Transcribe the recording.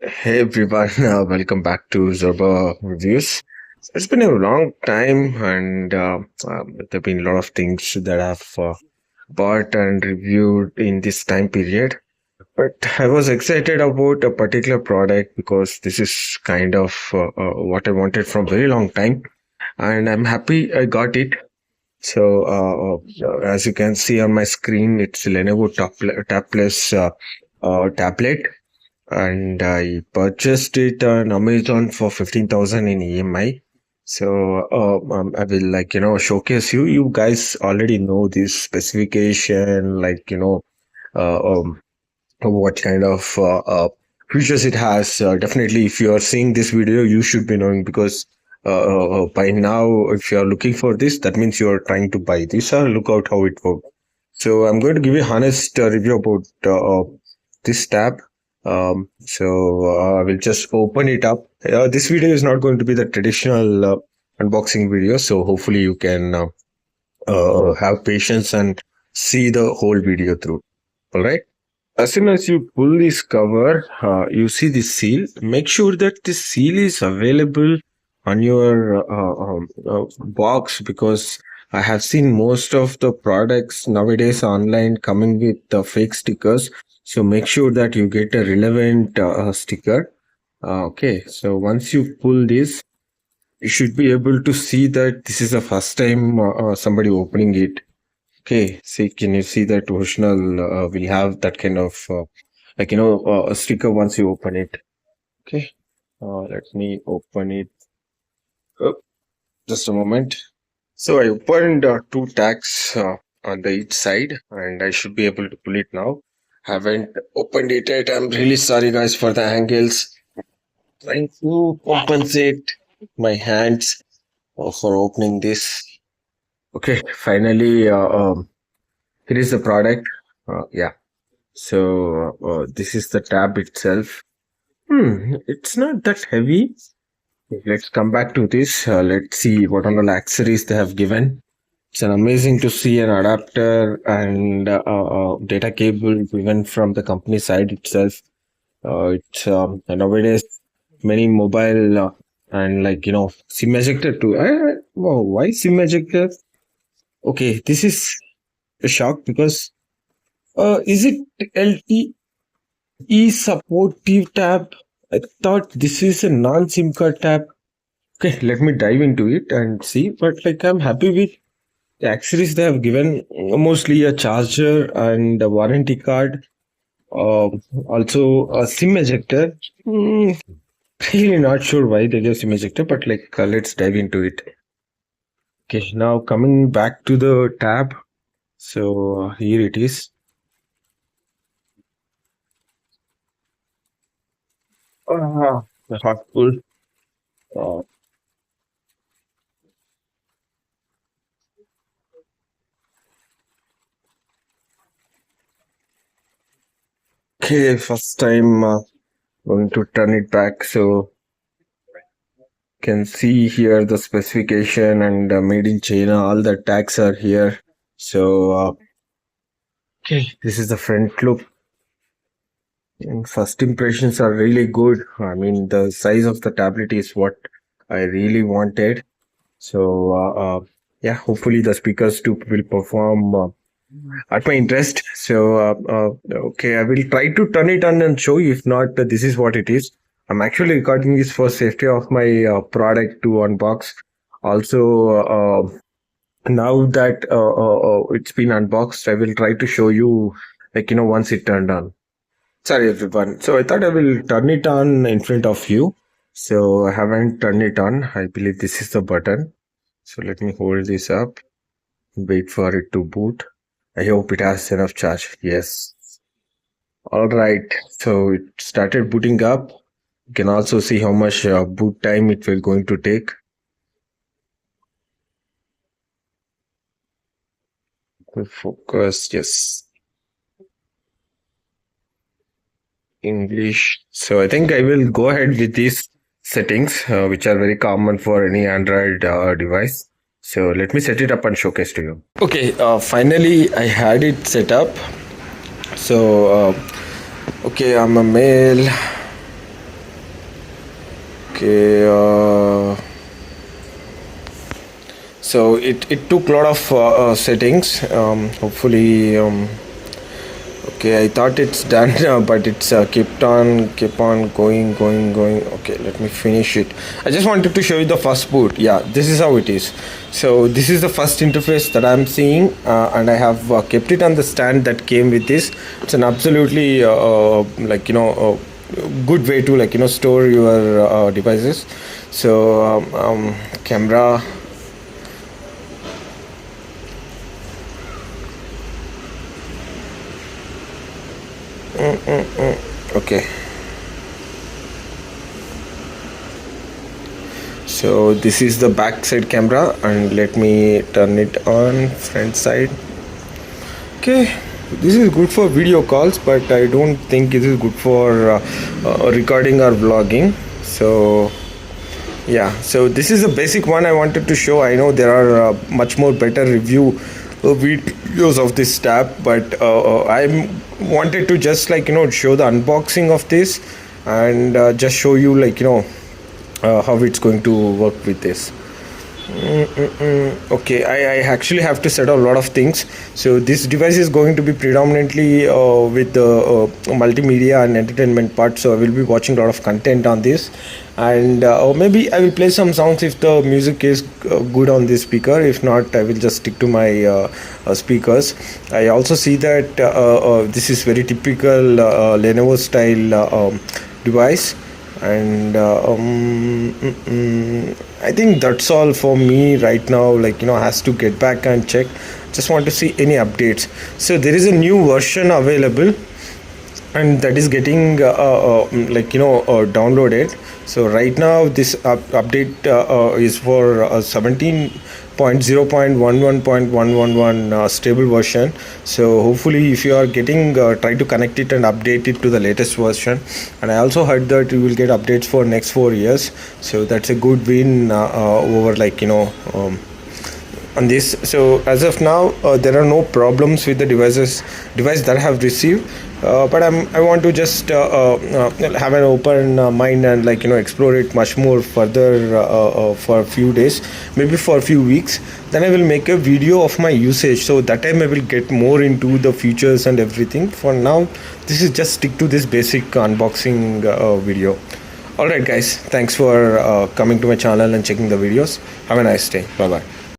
Hey everyone, welcome back to Zorba Reviews. It's been a long time, and there have been a lot of things that I've bought and reviewed in this time period. But I was excited about a particular product because this is kind of what I wanted from very long time, and I'm happy I got it. So, as you can see on my screen, it's Lenovo Tab Plus tablet, and I purchased it on Amazon for 15,000 in EMI. So I will showcase you. You guys already know this specification, uh, um, what kind of features it has. Definitely, if you are seeing this video, you should be knowing because by now, if you are looking for this, that means you are trying to buy this. Look out how it works. So I'm going to give you a honest review about this tab. I will just open it up. This video is not going to be the traditional unboxing video, so hopefully you can have patience and see the whole video through. All right. As soon as you pull this cover, you see the seal. Make sure that the seal is available on your box because I have seen most of the products nowadays online coming with fake stickers. So make sure that you get a relevant sticker. Okay, so once you pull this, you should be able to see that this is the first time somebody opening it. Okay, see, can you see that original will have that kind of a sticker once you open it. Okay, let me open it. Oh, just a moment. So I opened two tags on the each side, and I should be able to pull it now. Haven't opened it yet. I'm really sorry, guys, for the angles. Trying to compensate my hands for opening this. Okay, finally, here is the product. Yeah. So this is the tab itself. It's not that heavy. Let's come back to this. Let's see what all accessories they have given. It's an amazing to see an adapter and data cable given from the company side itself. It's nowadays many mobile and SIM ejector too. Wow, why SIM ejector? Okay, this is a shock because is it LTE supportive tab? I thought this is a non-SIM card tab. Okay, let me dive into it and see. But I'm happy with the accessories they have given. Mostly a charger and a warranty card. Also a SIM ejector. Really not sure why they gave SIM ejector, but let's dive into it. Okay, now coming back to the tab. So here it is. The hot pull. Uh, okay, first time going to turn it back. So can see here the specification and made in China. All the tags are here. So okay, this is the front look. And first impressions are really good. I mean, the size of the tablet is what I really wanted. So yeah, hopefully the speakers too will perform at my interest. So okay, I will try to turn it on and show you. If not, this is what it is. I'm actually recording this for safety of my product to unbox. Also, now that it's been unboxed, I will try to show you once it turned on. Sorry everyone. So I thought I will turn it on in front of you. So I haven't turned it on. I believe this is the button. So let me hold this up. Wait for it to boot. I hope it has enough charge. Yes. All right. So it started booting up. You can also see how much boot time it will going to take. Focus. Yes. English. So I think I will go ahead with these settings, which are very common for any Android device. So let me set it up and showcase to you. Okay, finally I had it set up. So okay, I'm a male. Okay, so it took a lot of settings. Hopefully, okay, I thought it's done, but it's keep on going. Okay, let me finish it. I just wanted to show you the first boot. Yeah, this is how it is. So this is the first interface that I'm seeing, and I have kept it on the stand that came with this. It's an absolutely good way to store your devices. So camera. Okay, so this is the back side camera, and let me turn it on front side. Okay, this is good for video calls, but I don't think it is good for recording or vlogging. So yeah, so this is a basic one I wanted to show. I know there are much more better review videos of this tab, but I wanted to just show the unboxing of this, and just show you how it's going to work with this. Okay, I actually have to set a lot of things. So this device is going to be predominantly with the multimedia and entertainment part, so I will be watching a lot of content on this, and maybe I will play some songs if the music is good on this speaker. If not, I will just stick to my speakers. I also see that this is very typical Lenovo style device, and I think that's all for me right now. Has to get back and check. Just want to see any updates. So there is a new version available, and that is getting downloaded. So right now this update is for 17.0.11.111 stable version. So hopefully if you are getting try to connect it and update it to the latest version. And I also heard that you will get updates for next 4 years, so that's a good win over on this. So as of now there are no problems with the device that I have received, but I want to just have an open mind and explore it much more further for a few days, maybe for a few weeks. Then I will make a video of my usage, so that time I will get more into the features and everything. For now, this is just stick to this basic unboxing video. Alright guys, thanks for coming to my channel and checking the videos. Have a nice day. Bye bye.